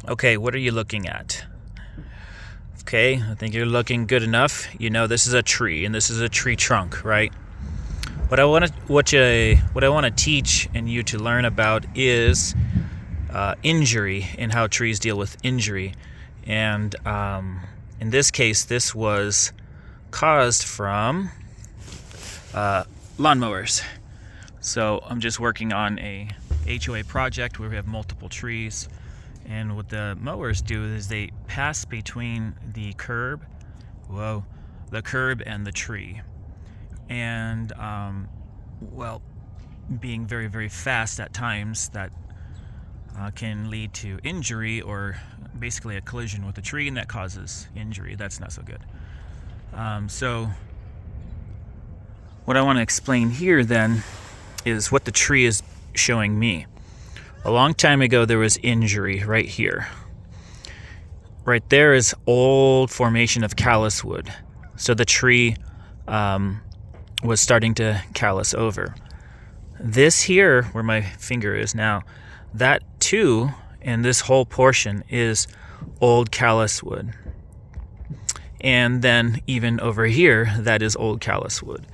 Okay, what are you looking at? Okay, I think you're looking good enough. You know this is a tree, and this is a tree trunk, right? What I want to teach and you to learn about is injury and how trees deal with injury. And in this case, this was caused from lawnmowers. So I'm just working on a HOA project where we have multiple trees. And what the mowers do is they pass between the curb and the tree. And, being very, very fast at times, that can lead to injury or basically a collision with the tree, and that causes injury. That's not so good. So what I want to explain here then is what the tree is showing me. A long time ago, there was injury right here. Right there is old formation of callus wood. So the tree was starting to callus over. This here, where my finger is now, that too, and this whole portion is old callus wood. And then even over here, that is old callus wood.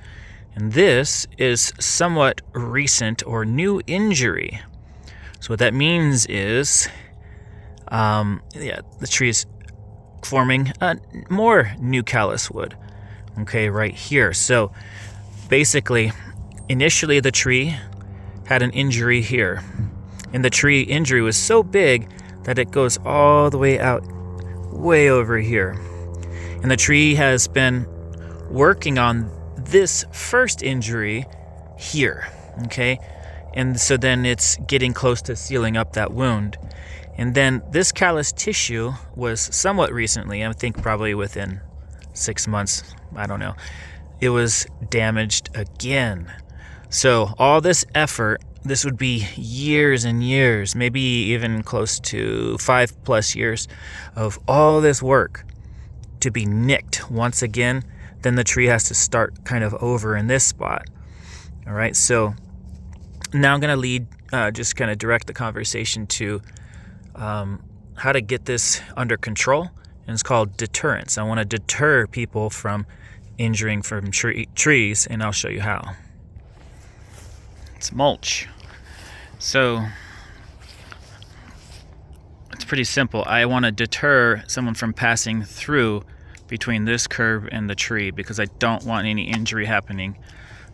And this is somewhat recent or new injury. So what that means is, the tree is forming more new callus wood. Okay, right here. So basically, initially the tree had an injury here. And the tree injury was so big that it goes all the way out, way over here. And the tree has been working on this first injury here, okay? And so then it's getting close to sealing up that wound. And then this callus tissue was somewhat recently, I think probably within 6 months, I don't know, it was damaged again. So all this effort, this would be years and years, maybe even close to 5+ years of all this work to be nicked once again. Then the tree has to start kind of over in this spot. All right, so now I'm going to just kind of direct the conversation to how to get this under control, and it's called deterrence. I want to deter people from injuring from trees, and I'll show you how. It's mulch. So it's pretty simple. I want to deter someone from passing through between this curb and the tree because I don't want any injury happening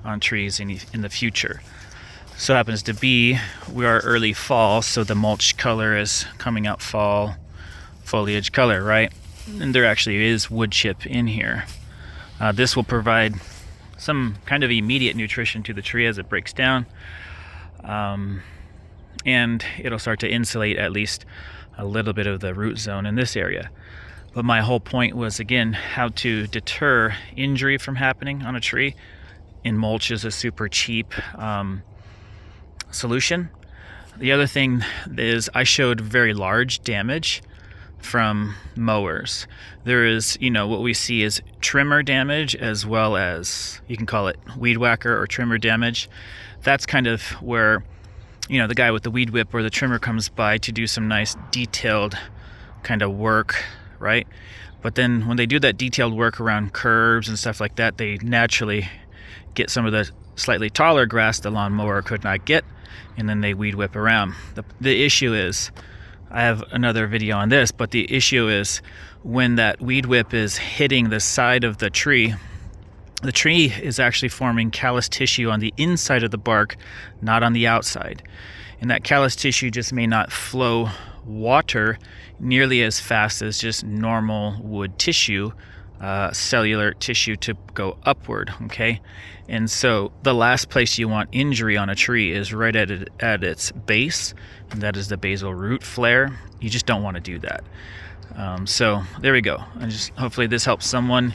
on trees in the future. So happens to be we are early fall, so the mulch color is coming out fall foliage color, right? And there actually is wood chip in here. This will provide some kind of immediate nutrition to the tree as it breaks down, and it'll start to insulate at least a little bit of the root zone in this area. But my whole point was, again, how to deter injury from happening on a tree. And mulch is a super cheap solution. The other thing is I showed very large damage from mowers. There is, what we see is trimmer damage, as well as, you can call it weed whacker or trimmer damage. That's kind of where, the guy with the weed whip or the trimmer comes by to do some nice detailed kind of work, right? But then when they do that detailed work around curbs and stuff like that, they naturally get some of the slightly taller grass the lawnmower could not get, and then they weed whip around. The issue is, I have another video on this, but the issue is when that weed whip is hitting the side of the tree is actually forming callus tissue on the inside of the bark, not on the outside. And that callus tissue just may not flow water nearly as fast as just normal wood tissue, cellular tissue to go upward, okay? And so the last place you want injury on a tree is right at its base, and that is the basal root flare. You just don't want to do that. So there we go. Hopefully this helps someone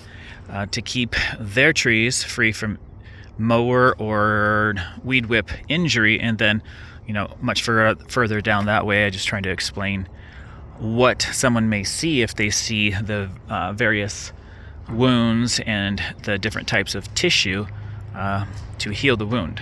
to keep their trees free from mower or weed whip injury. And then, much further down that way, I'm just trying to explain what someone may see if they see the various wounds and the different types of tissue to heal the wound.